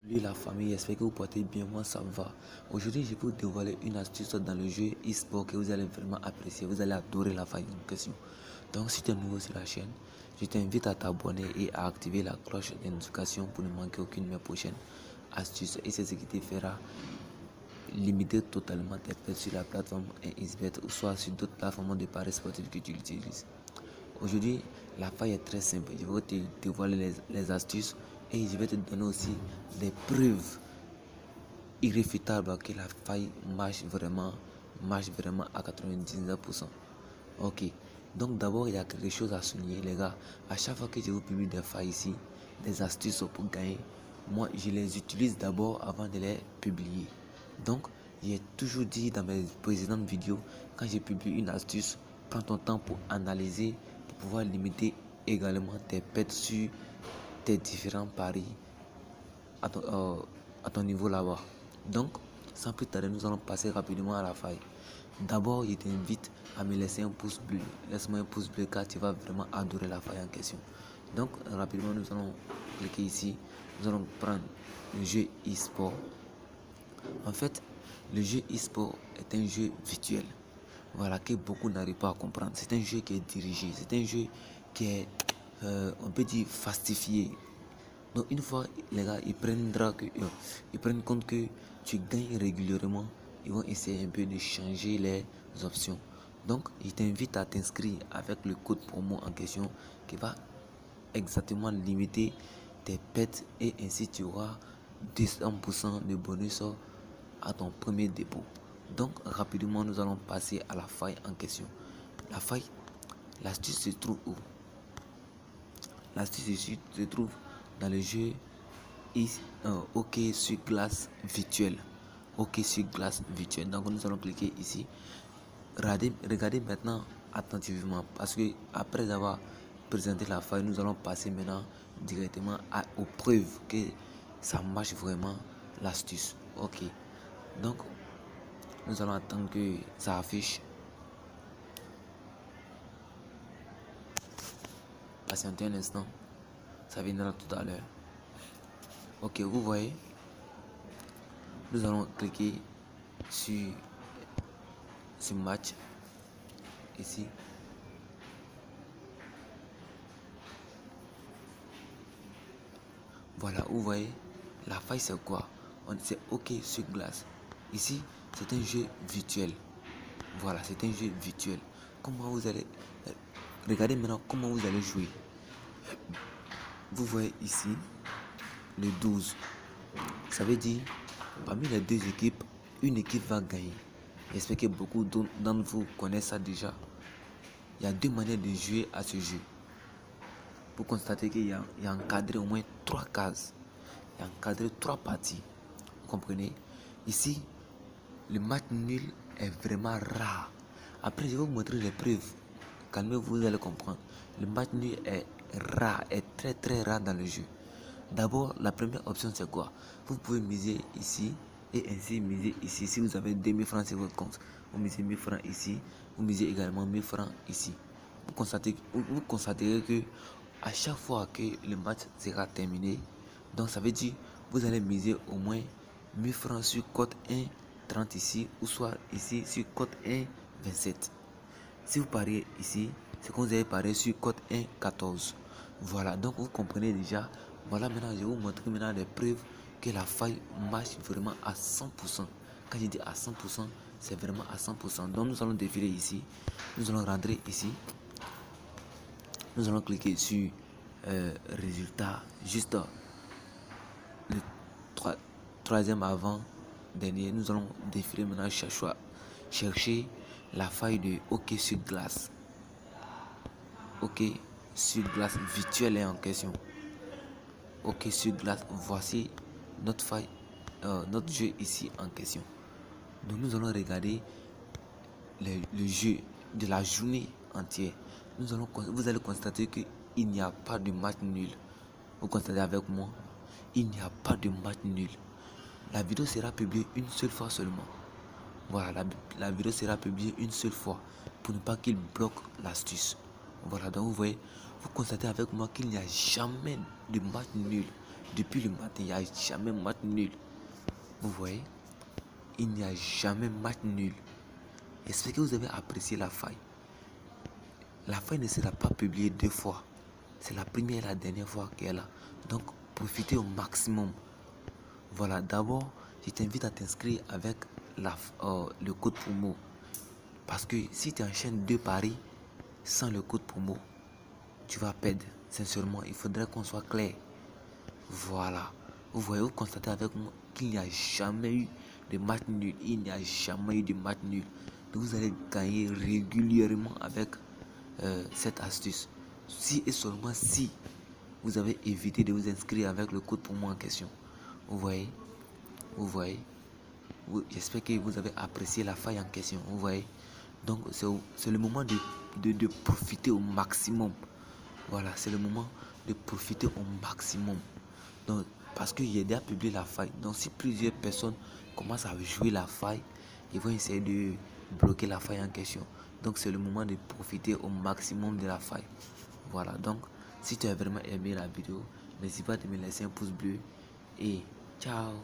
Salut la famille, j'espère que vous portez bien, moi ça va. Aujourd'hui, je vais vous dévoiler une astuce dans le jeu e-sport que vous allez vraiment apprécier, vous allez adorer la faille en question. Donc si tu es nouveau sur la chaîne, je t'invite à t'abonner et à activer la cloche de notification pour ne manquer aucune de mes prochaines astuces. Et c'est ce qui te fera limiter totalement tes pertes sur la plateforme XBet ou soit sur d'autres plateformes de paris sportifs que tu utilises. Aujourd'hui, la faille est très simple. Je vais te dévoiler les astuces et je vais te donner aussi des preuves irréfutables que la faille marche vraiment à 99%. Ok, donc d'abord il y a quelque chose à souligner les gars. À chaque fois que je vous publie des failles ici, des astuces pour gagner, moi je les utilise d'abord avant de les publier. Donc j'ai toujours dit dans mes précédentes vidéos, quand j'ai publié une astuce, prends ton temps pour analyser, pour pouvoir limiter également tes pertes sur tes différents paris à ton niveau là-bas. Donc, sans plus tarder, nous allons passer rapidement à la faille. D'abord, je t'invite à me laisser un pouce bleu. Laisse-moi un pouce bleu car tu vas vraiment adorer la faille en question. Donc, rapidement, nous allons cliquer ici. Nous allons prendre le jeu e-sport. En fait, le jeu e-sport est un jeu virtuel. Voilà, que beaucoup n'arrivent pas à comprendre. C'est un jeu qui est dirigé. C'est un jeu qui est, on peut dire, fastifié. Donc une fois les gars ils prennent compte que tu gagnes régulièrement, ils vont essayer un peu de changer les options. Donc ils t'invitent à t'inscrire avec le code promo en question qui va exactement limiter tes pertes et ainsi tu auras 200% de bonus à ton premier dépôt. Donc rapidement nous allons passer à la faille en question. La faille, l'astuce se trouve où? L'astuce se trouve dans le jeu hockey sur glace virtuel. Hockey sur glace virtuel. Donc nous allons cliquer ici. Regardez maintenant attentivement parce que après avoir présenté la faille, nous allons passer maintenant directement aux preuves que ça marche vraiment l'astuce. Ok. Donc nous allons attendre que ça affiche. Patientez un instant. Ça viendra tout à l'heure. Ok, vous voyez, nous allons cliquer sur ce match ici. Voilà, vous voyez, la faille c'est quoi? C'est OK sur glace. Ici, c'est un jeu virtuel. Voilà, c'est un jeu virtuel. Comment vous allez... Regardez maintenant comment vous allez jouer. Vous voyez ici le 12. Ça veut dire, parmi les deux équipes, une équipe va gagner. J'espère que beaucoup d'entre vous connaissent ça déjà. Il y a deux manières de jouer à ce jeu. Vous constatez qu'il y a encadré au moins 3 cases. Il y a encadré 3 parties. Vous comprenez? Ici, le match nul est vraiment rare. Après, je vais vous montrer les preuves. Calmez-vous, vous allez comprendre. Le match nul est rare, est très rare dans le jeu. D'abord, la première option, c'est quoi? Vous pouvez miser ici et ainsi miser ici. Si vous avez 2000 francs sur votre compte, vous misez 1000 francs ici. Vous misez également 1000 francs ici. Vous constaterez que à chaque fois que le match sera terminé, donc ça veut dire vous allez miser au moins 1000 francs sur cote 1,30 ici ou soit ici sur cote 1,27. Si vous pariez ici, c'est qu'on vous avez parié sur cote 1,14. Voilà, donc vous comprenez déjà. Voilà, maintenant je vais vous montrer maintenant les preuves que la faille marche vraiment à 100%. Quand je dis à 100%, c'est vraiment à 100%. Donc nous allons défiler ici. Nous allons rentrer ici. Nous allons cliquer sur résultat, juste le troisième avant dernier. Nous allons défiler maintenant chercher la faille de hockey sur glace. Hockey sur glace virtuelle est en question. Hockey sur glace, voici notre faille, notre jeu ici en question. Donc nous allons regarder le jeu de la journée entière. Vous allez constater qu'il n'y a pas de match nul. Vous constatez avec moi, il n'y a pas de match nul. La vidéo sera publiée une seule fois seulement. Voilà, la vidéo sera publiée une seule fois pour ne pas qu'il bloque l'astuce. Voilà, donc vous voyez, vous constatez avec moi qu'il n'y a jamais de match nul. depuis le matin, il n'y a jamais match nul. Vous voyez, il n'y a jamais match nul. J'espère que vous avez apprécié la faille. La faille ne sera pas publiée 2 fois. C'est la première et la dernière fois qu'elle est là. Donc, profitez au maximum. Voilà, d'abord, je t'invite à t'inscrire avec le code promo. Parce que si tu enchaînes 2 paris sans le code promo, tu vas perdre. Sincèrement, il faudrait qu'on soit clair. Voilà. Vous voyez, vous constatez avec moi qu'il n'y a jamais eu de match nul. Il n'y a jamais eu de match nul. Donc, vous allez gagner régulièrement avec cette astuce. Si et seulement si vous avez évité de vous inscrire avec le code promo en question. Vous voyez, j'espère que vous avez apprécié la faille en question. Vous voyez, donc c'est le moment de profiter au maximum. Voilà, c'est le moment de profiter au maximum. Donc, parce que j'ai déjà publié la faille. Donc, si plusieurs personnes commencent à jouer la faille, ils vont essayer de bloquer la faille en question. Donc, c'est le moment de profiter au maximum de la faille. Voilà, donc, si tu as vraiment aimé la vidéo, n'hésite pas à me laisser un pouce bleu. Et ciao!